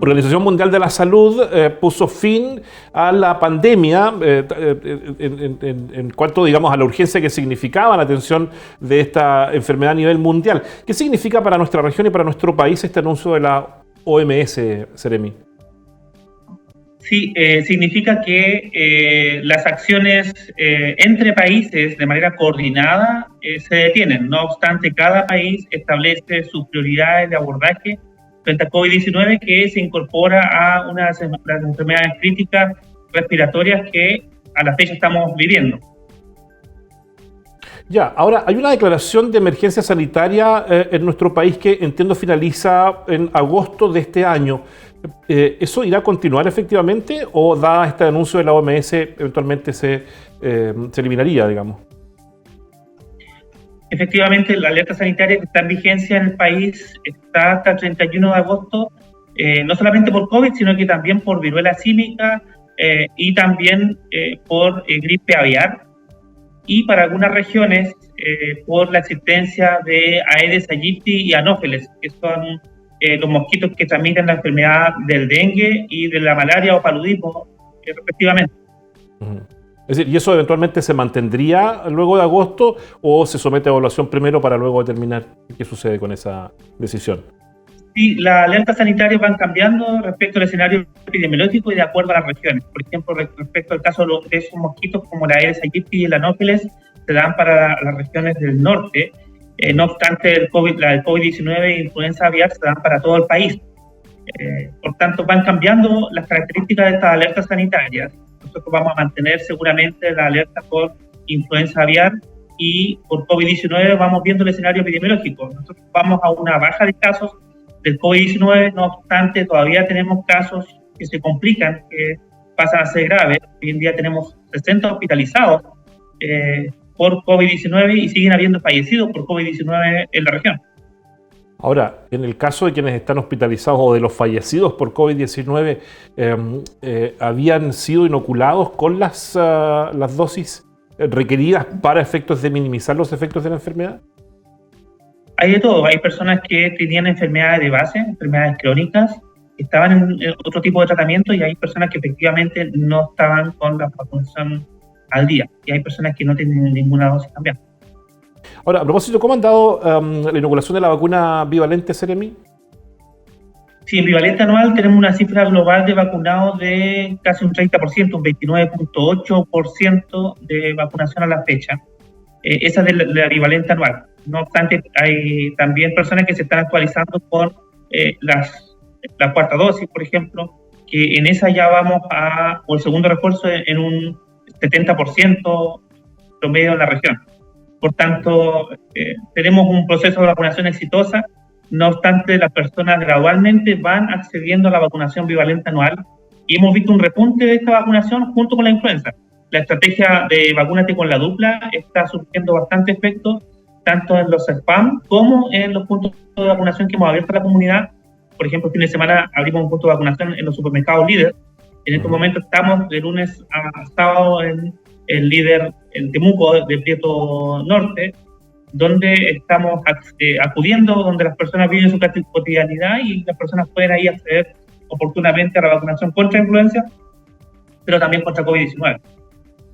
Organización Mundial de la Salud puso fin a la pandemia en cuanto, digamos, a la urgencia que significaba la atención de esta enfermedad a nivel mundial. ¿Qué significa para nuestra región y para nuestro país este anuncio de la OMS, Seremi? Sí, significa que las acciones entre países de manera coordinada se detienen. No obstante, cada país establece sus prioridades de abordaje frente a COVID-19, que se incorpora a las enfermedades críticas respiratorias que a la fecha estamos viviendo. Ya, ahora hay una declaración de emergencia sanitaria en nuestro país que entiendo finaliza en agosto de este año. ¿Eso irá a continuar efectivamente o dada este anuncio de la OMS eventualmente se eliminaría, digamos? Efectivamente, la alerta sanitaria que está en vigencia en el país está hasta el 31 de agosto, no solamente por COVID, sino que también por viruela símica y también por gripe aviar, y para algunas regiones por la existencia de Aedes aegypti y Anopheles, que son los mosquitos que transmiten la enfermedad del dengue y de la malaria o paludismo, respectivamente. Es decir, ¿y eso eventualmente se mantendría luego de agosto o se somete a evaluación primero para luego determinar qué sucede con esa decisión? Sí, las alertas sanitarias van cambiando respecto al escenario epidemiológico y de acuerdo a las regiones. Por ejemplo, respecto al caso de esos mosquitos como la Aedes aegypti y el Anopheles, se dan para las regiones del norte. No obstante, la COVID-19 e influenza aviar se dan para todo el país. Por tanto, van cambiando las características de estas alertas sanitarias. Nosotros vamos a mantener seguramente la alerta por influenza aviar y por COVID-19 vamos viendo el escenario epidemiológico. Nosotros vamos a una baja de casos del COVID-19, no obstante, todavía tenemos casos que se complican, que pasan a ser graves. Hoy en día tenemos 60 hospitalizados por COVID-19 y siguen habiendo fallecidos por COVID-19 en la región. Ahora, en el caso de quienes están hospitalizados o de los fallecidos por COVID-19, ¿habían sido inoculados con las dosis requeridas para efectos de minimizar los efectos de la enfermedad? Hay de todo. Hay personas que tenían enfermedades de base, enfermedades crónicas, que estaban en otro tipo de tratamiento, y hay personas que efectivamente no estaban con la vacunación al día. Y hay personas que no tienen ninguna dosis también. Ahora, a propósito, ¿cómo han dado la inoculación de la vacuna bivalente, Seremi? Sí, en bivalente anual tenemos una cifra global de vacunados de casi un 30%, un 29.8% de vacunación a la fecha. Esa es de la bivalente anual. No obstante, hay también personas que se están actualizando con la cuarta dosis, por ejemplo, que en esa ya vamos por el segundo refuerzo en un 70% promedio en la región. Por tanto, tenemos un proceso de vacunación exitosa. No obstante, las personas gradualmente van accediendo a la vacunación bivalente anual y hemos visto un repunte de esta vacunación junto con la influenza. La estrategia de vacúnate con la dupla está surgiendo bastante efecto, tanto en los spam como en los puntos de vacunación que hemos abierto a la comunidad. Por ejemplo, el fin de semana abrimos un punto de vacunación en los supermercados Líder. En este momento estamos de lunes a sábado en el Líder en Temuco de Prieto Norte, donde estamos acudiendo, donde las personas viven su cotidianidad y las personas pueden ahí acceder oportunamente a la vacunación contra influenza, pero también contra COVID-19.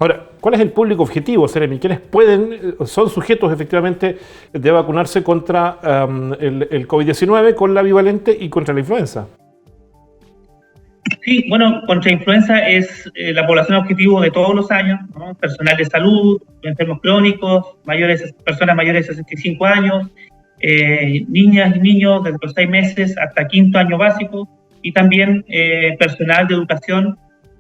Ahora, ¿cuál es el público objetivo, Seremi? ¿Quiénes son sujetos efectivamente de vacunarse contra el COVID-19 con la bivalente y contra la influenza? Sí, bueno, contra influenza es la población objetivo de todos los años, ¿no? Personal de salud, enfermos crónicos, personas mayores de 65 años, niñas y niños desde los 6 meses hasta quinto año básico, y también personal de educación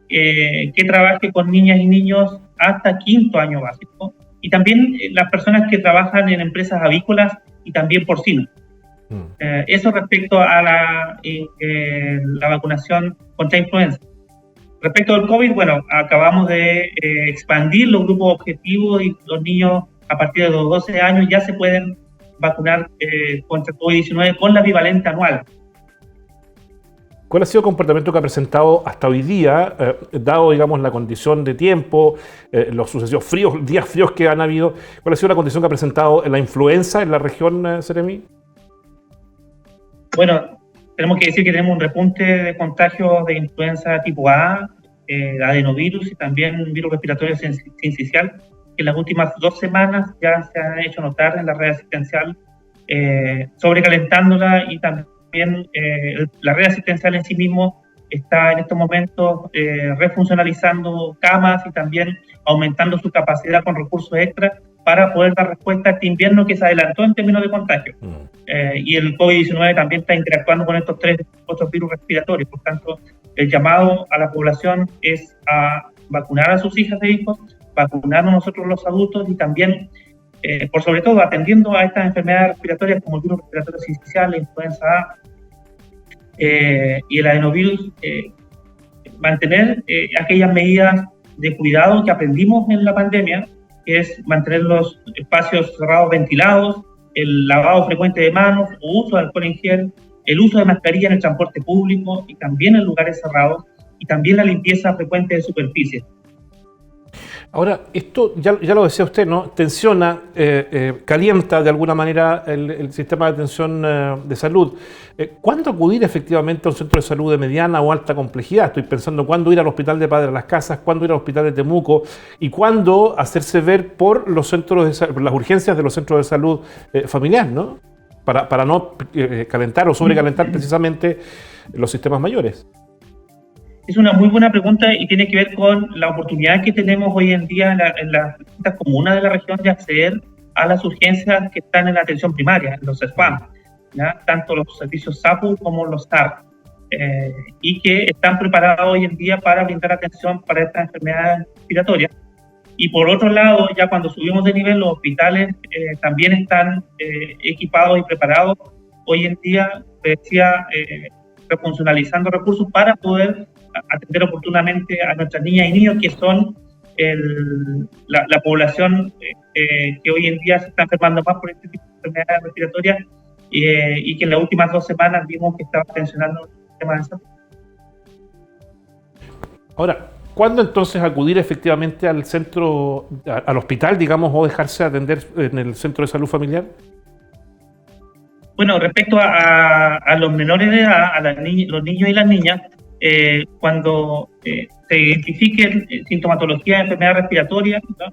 que trabaje con niñas y niños hasta quinto año básico, y también las personas que trabajan en empresas avícolas y también porcinos. Eso respecto a la vacunación contra influenza. Respecto al COVID, bueno, acabamos de expandir los grupos objetivos y los niños a partir de los 12 años ya se pueden vacunar contra COVID-19 con la bivalente anual. ¿Cuál ha sido el comportamiento que ha presentado hasta hoy día, dado, digamos, la condición de tiempo, los sucesivos días fríos que han habido? ¿Cuál ha sido la condición que ha presentado la influenza en la región, Seremi? Bueno, tenemos que decir que tenemos un repunte de contagios de influenza tipo A, adenovirus y también virus respiratorio sincicial, que en las últimas 2 semanas ya se han hecho notar en la red asistencial, sobrecalentándola, y también la red asistencial en sí mismo está en estos momentos refuncionalizando camas y también aumentando su capacidad con recursos extras para poder dar respuesta a este invierno que se adelantó en términos de contagio. Y el COVID-19 también está interactuando con estos 3 otros virus respiratorios. Por tanto, el llamado a la población es a vacunar a sus hijas e hijos, vacunarnos nosotros los adultos, y también, por sobre todo, atendiendo a estas enfermedades respiratorias como el virus respiratorio sincicial, la influenza A y el adenovirus, mantener aquellas medidas de cuidado que aprendimos en la pandemia, que es mantener los espacios cerrados ventilados, el lavado frecuente de manos, el uso de alcohol en gel, el uso de mascarilla en el transporte público y también en lugares cerrados, y también la limpieza frecuente de superficies. Ahora, esto ya lo decía usted, ¿no? Tensiona, calienta de alguna manera el sistema de atención de salud. ¿Cuándo acudir efectivamente a un centro de salud de mediana o alta complejidad? Estoy pensando cuándo ir al hospital de Padre Las Casas, cuándo ir al hospital de Temuco y cuándo hacerse ver por los centros por las urgencias de los centros de salud familiar, ¿no? Para no calentar o sobrecalentar precisamente los sistemas mayores. Es una muy buena pregunta y tiene que ver con la oportunidad que tenemos hoy en día en las distintas comunas de la región de acceder a las urgencias que están en la atención primaria, en los SPAM, ¿ya? Tanto los servicios SAPU como los SAR, y que están preparados hoy en día para brindar atención para estas enfermedades respiratorias. Y por otro lado, ya cuando subimos de nivel, los hospitales también están equipados y preparados hoy en día, decía, refuncionalizando recursos para poder atender oportunamente a nuestras niñas y niños, que son la población que hoy en día se está enfermando más por este tipo de enfermedades respiratorias, y que en las últimas 2 semanas vimos que estaba tensionando el tema de salud. Ahora, ¿cuándo entonces acudir efectivamente al centro, al hospital, digamos, o dejarse atender en el centro de salud familiar? Bueno, respecto a los menores de edad, a los niños y las niñas, cuando se identifique sintomatología de enfermedad respiratoria, ¿no?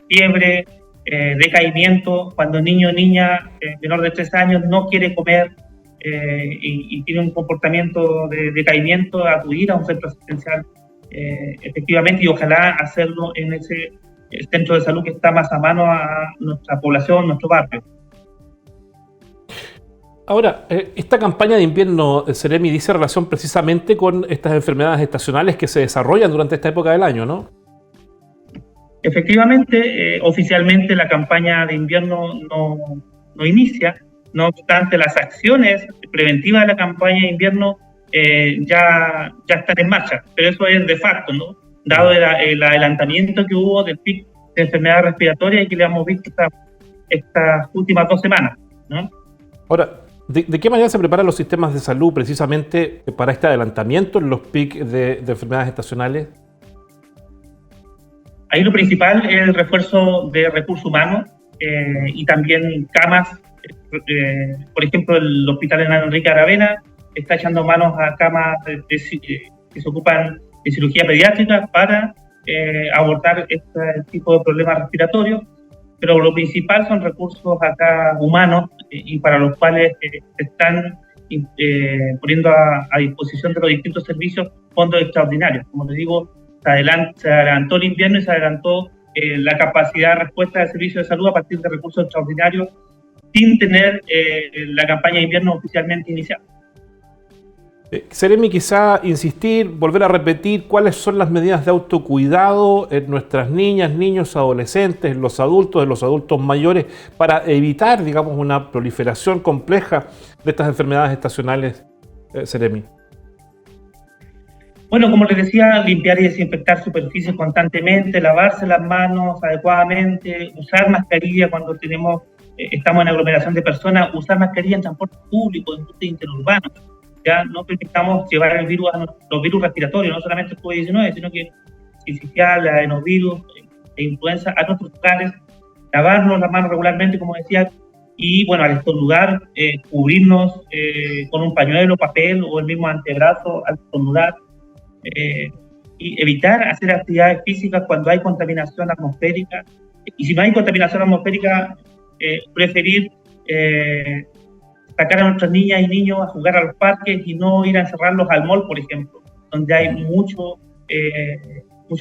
Fiebre, decaimiento, cuando el niño o niña menor de 3 años no quiere comer y tiene un comportamiento de decaimiento, acudir a un centro asistencial efectivamente, y ojalá hacerlo en ese centro de salud que está más a mano a nuestra población, nuestro barrio. Ahora, esta campaña de invierno, Seremi, dice relación precisamente con estas enfermedades estacionales que se desarrollan durante esta época del año, ¿no? Efectivamente, oficialmente la campaña de invierno no inicia, no obstante las acciones preventivas de la campaña de invierno ya están en marcha, pero eso es de facto, ¿no? Dado el adelantamiento que hubo del pic de enfermedades respiratorias y que le hemos visto estas últimas 2 semanas, ¿no? Ahora, ¿de qué manera se preparan los sistemas de salud precisamente para este adelantamiento en los pics de enfermedades estacionales? Ahí lo principal es el refuerzo de recursos humanos y también camas. Por ejemplo, el Hospital Enrique Aravena está echando manos a camas que se ocupan de cirugía pediátrica para abordar este tipo de problemas respiratorios. Pero lo principal son recursos acá humanos y para los cuales se están poniendo a disposición de los distintos servicios fondos extraordinarios. Como les digo, se adelantó el invierno y se adelantó la capacidad de respuesta del servicio de salud a partir de recursos extraordinarios sin tener la campaña de invierno oficialmente iniciada. Seremi, quizá insistir, volver a repetir cuáles son las medidas de autocuidado en nuestras niñas, niños, adolescentes, en los adultos mayores, para evitar, digamos, una proliferación compleja de estas enfermedades estacionales, Seremi. Bueno, como les decía, limpiar y desinfectar superficies constantemente, lavarse las manos adecuadamente, usar mascarilla cuando estamos en aglomeración de personas, usar mascarilla en transporte público, en buses interurbanos. Ya no permitamos llevar el virus los virus respiratorios, no solamente el COVID-19, sino que sincicial, adenovirus e influenza a nuestros hogares, lavarnos las manos regularmente, como decía, y bueno, al estornudar, cubrirnos con un pañuelo, papel o el mismo antebrazo al estornudar, y evitar hacer actividades físicas cuando hay contaminación atmosférica, y si no hay contaminación atmosférica, preferir sacar a nuestras niñas y niños a jugar a los parques y no ir a encerrarlos al mall, por ejemplo, donde hay mucha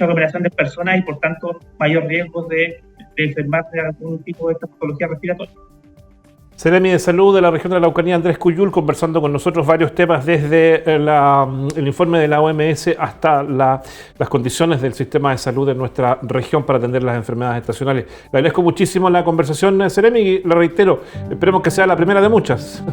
aglomeración de personas y por tanto mayor riesgo de enfermarse de algún tipo de esta patología respiratoria. Seremi de Salud de la región de la Araucanía, Andrés Cuyul, conversando con nosotros varios temas desde el informe de la OMS hasta las condiciones del sistema de salud de nuestra región para atender las enfermedades estacionales. Le agradezco muchísimo la conversación, Seremi, y le reitero, esperemos que sea la primera de muchas.